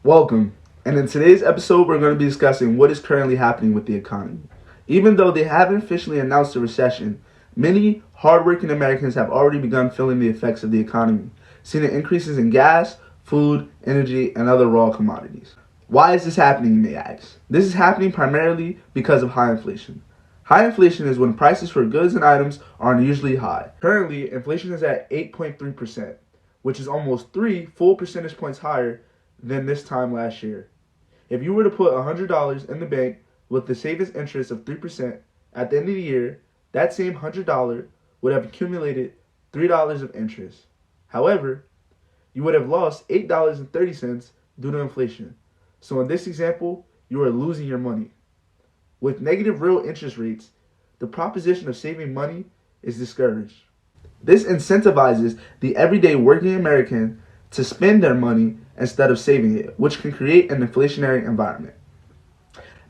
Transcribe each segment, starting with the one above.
Welcome, and in today's episode we're going to be discussing what is currently happening with the economy. Even though they haven't officially announced a recession, many hardworking Americans have already begun feeling the effects of the economy, seeing increases in gas, food, energy, and other raw commodities. Why is this happening, you may ask? This is happening primarily because of high inflation. High inflation is when prices for goods and items are unusually high. Currently, inflation is at 8.3%, which is almost 3 full percentage points higher than this time last year. If you were to put $100 in the bank with the savings interest of 3% at the end of the year, that same $100 would have accumulated $3 of interest. However, you would have lost $8.30 due to inflation. So in this example, you are losing your money. With negative real interest rates, the proposition of saving money is discouraged. This incentivizes the everyday working American to spend their money instead of saving it, which can create an inflationary environment.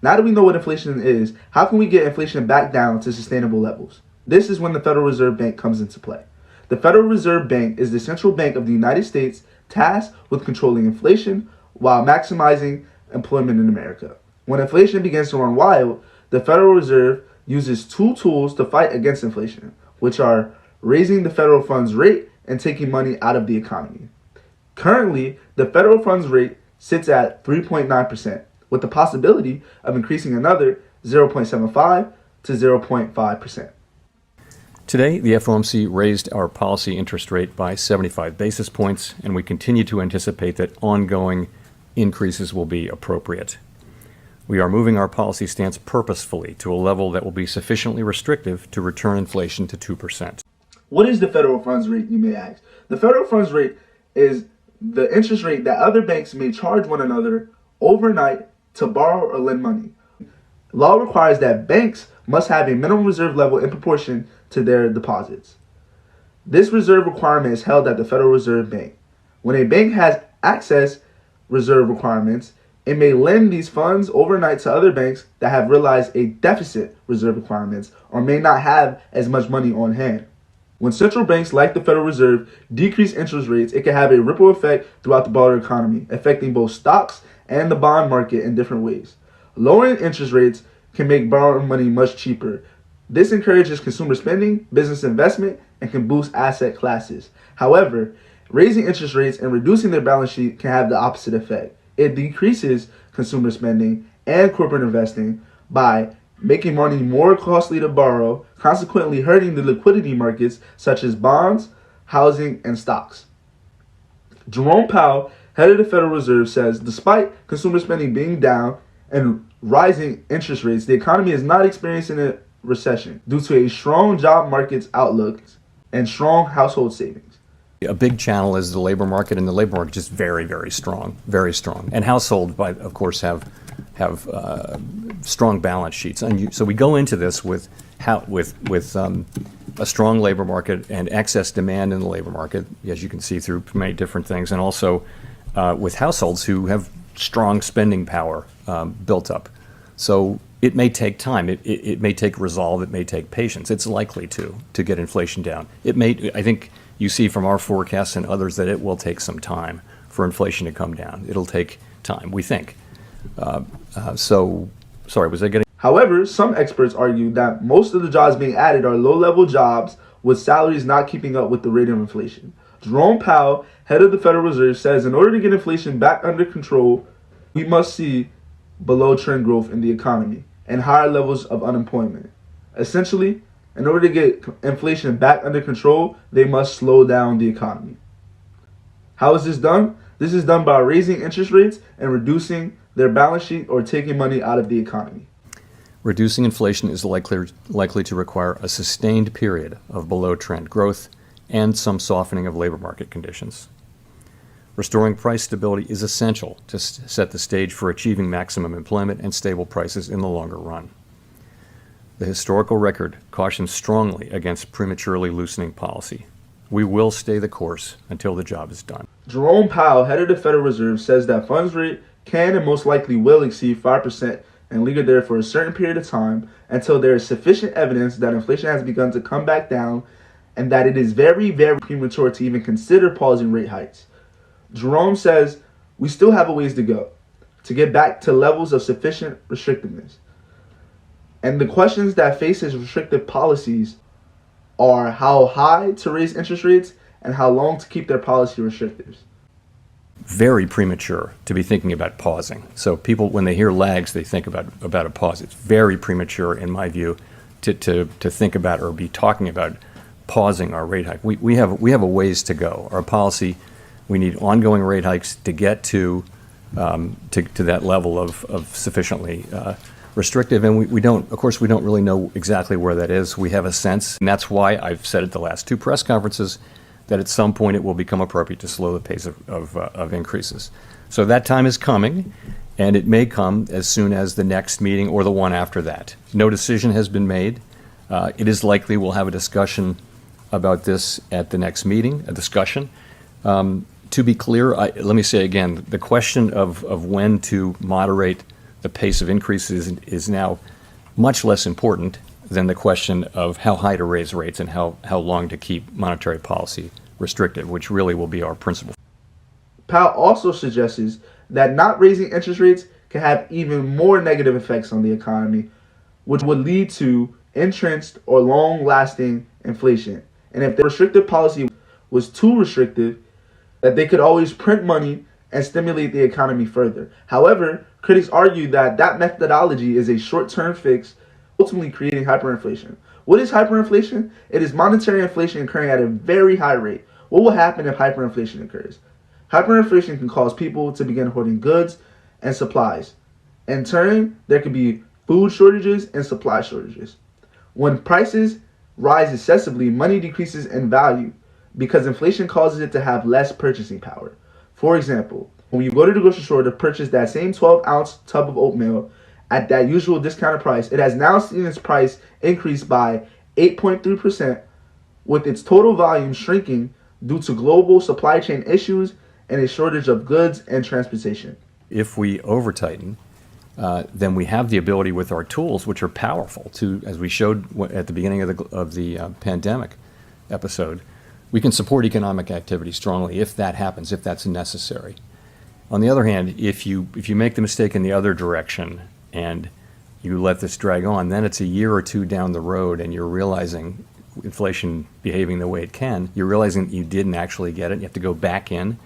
Now that we know what inflation is, how can we get inflation back down to sustainable levels? This is when the Federal Reserve Bank comes into play. The Federal Reserve Bank is the central bank of the United States tasked with controlling inflation while maximizing employment in America. When inflation begins to run wild, the Federal Reserve uses two tools to fight against inflation, which are raising the federal funds rate and taking money out of the economy. Currently, the federal funds rate sits at 3.9%, with the possibility of increasing another 0.75 to 0.5%. Today, the FOMC raised our policy interest rate by 75 basis points, and we continue to anticipate that ongoing increases will be appropriate. We are moving our policy stance purposefully to a level that will be sufficiently restrictive to return inflation to 2%. What is the federal funds rate, you may ask? The federal funds rate is the interest rate that other banks may charge one another overnight to borrow or lend money. Law requires that banks must have a minimum reserve level in proportion to their deposits. This reserve requirement is held at the Federal Reserve Bank. When a bank has excess reserve requirements, it may lend these funds overnight to other banks that have realized a deficit reserve requirements or may not have as much money on hand. When central banks like the Federal Reserve decrease interest rates, it can have a ripple effect throughout the broader economy, affecting both stocks and the bond market in different ways. Lowering interest rates can make borrowing money much cheaper. This encourages consumer spending, business investment, and can boost asset classes. However, raising interest rates and reducing their balance sheet can have the opposite effect. It decreases consumer spending and corporate investing by making money more costly to borrow, consequently hurting the liquidity markets such as bonds, housing, and stocks. Jerome Powell, head of the Federal Reserve, says despite consumer spending being down and rising interest rates, the economy is not experiencing a recession due to a strong job market's outlook and strong household savings. A big channel is the labor market, and the labor market is very, very strong, very strong. And households, of course, have strong balance sheets. And so we go into this with a strong labor market and excess demand in the labor market, as you can see through many different things, and also with households who have strong spending power built up. So it may take time. It may take resolve. It may take patience. It's likely to get inflation down. I think you see from our forecasts and others that it will take some time for inflation to come down. It'll take time, we think. However, some experts argue that most of the jobs being added are low-level jobs with salaries not keeping up with the rate of inflation. Jerome Powell, head of the Federal Reserve, says in order to get inflation back under control, we must see below-trend growth in the economy and higher levels of unemployment. Essentially, in order to get inflation back under control, they must slow down the economy. How is this done? This is done by raising interest rates and reducing their balance sheet or taking money out of the economy. Reducing inflation is likely to require a sustained period of below-trend growth and some softening of labor market conditions. Restoring price stability is essential to set the stage for achieving maximum employment and stable prices in the longer run. The historical record cautions strongly against prematurely loosening policy. We will stay the course until the job is done. Jerome Powell, head of the Federal Reserve, says that funds rate can and most likely will exceed 5% and linger there for a certain period of time until there is sufficient evidence that inflation has begun to come back down and that it is very, very premature to even consider pausing rate hikes. Jerome says we still have a ways to go to get back to levels of sufficient restrictiveness. And the questions that faces restrictive policies are how high to raise interest rates and how long to keep their policy restrictives. Very premature to be thinking about pausing. So people, when they hear lags, they think about a pause. It's very premature, in my view, to think about or be talking about pausing our rate hike. We have a ways to go. Our policy, we need ongoing rate hikes to get to that level of sufficiently restrictive, and we don't really know exactly where that is. We have a sense, and that's why I've said at the last two press conferences that at some point it will become appropriate to slow the pace of increases. So that time is coming, and it may come as soon as the next meeting or the one after that. No decision has been made. It is likely we'll have a discussion about this at the next meeting, a discussion. To be clear, let me say again, the question of when to moderate the pace of increases is now much less important than the question of how high to raise rates and how long to keep monetary policy restrictive, which really will be our principal. Powell also suggests that not raising interest rates can have even more negative effects on the economy, which would lead to entrenched or long-lasting inflation. And if the restrictive policy was too restrictive, that they could always print money and stimulate the economy further. However, critics argue that that methodology is a short-term fix, ultimately creating hyperinflation. What is hyperinflation? It is monetary inflation occurring at a very high rate. What will happen if hyperinflation occurs? Hyperinflation can cause people to begin hoarding goods and supplies. In turn, there could be food shortages and supply shortages. When prices rise excessively, money decreases in value because inflation causes it to have less purchasing power. For example, when you go to the grocery store to purchase that same 12-ounce tub of oatmeal at that usual discounted price, it has now seen its price increase by 8.3%, with its total volume shrinking due to global supply chain issues and a shortage of goods and transportation. If we over-tighten, then we have the ability with our tools, which are powerful, to, as we showed at the beginning of the pandemic episode, we can support economic activity strongly if that happens, if that's necessary. On the other hand, if you make the mistake in the other direction and you let this drag on, then it's a year or two down the road and you're realizing inflation behaving the way it can, you're realizing that you didn't actually get it, you have to go back in.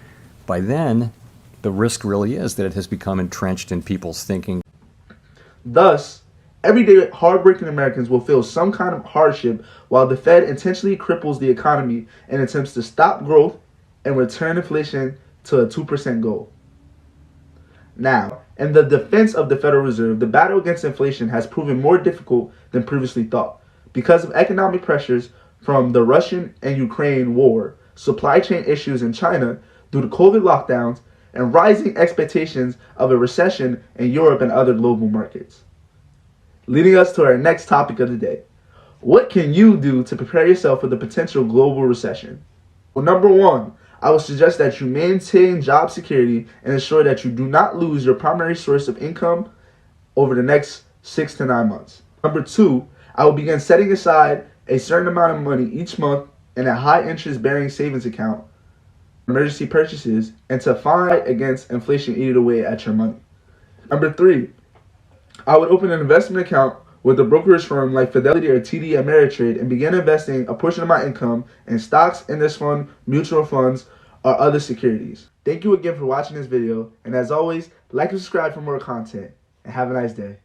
By then, the risk really is that it has become entrenched in people's thinking. Thus, everyday hardworking Americans will feel some kind of hardship while the Fed intentionally cripples the economy and attempts to stop growth and return inflation to a 2% goal. Now, in the defense of the Federal Reserve, the battle against inflation has proven more difficult than previously thought because of economic pressures from the Russian and Ukraine war, supply chain issues in China due to COVID lockdowns, and rising expectations of a recession in Europe and other global markets. Leading us to our next topic of the day. What can you do to prepare yourself for the potential global recession? Well, number one, I would suggest that you maintain job security and ensure that you do not lose your primary source of income over the next 6 to 9 months. Number two, I will begin setting aside a certain amount of money each month in a high interest bearing savings account, emergency purchases, and to fight against inflation eating away at your money. Number three, I would open an investment account with a brokerage firm like Fidelity or TD Ameritrade and begin investing a portion of my income in stocks, index fund, mutual funds, or other securities. Thank you again for watching this video, and as always, like and subscribe for more content, and have a nice day.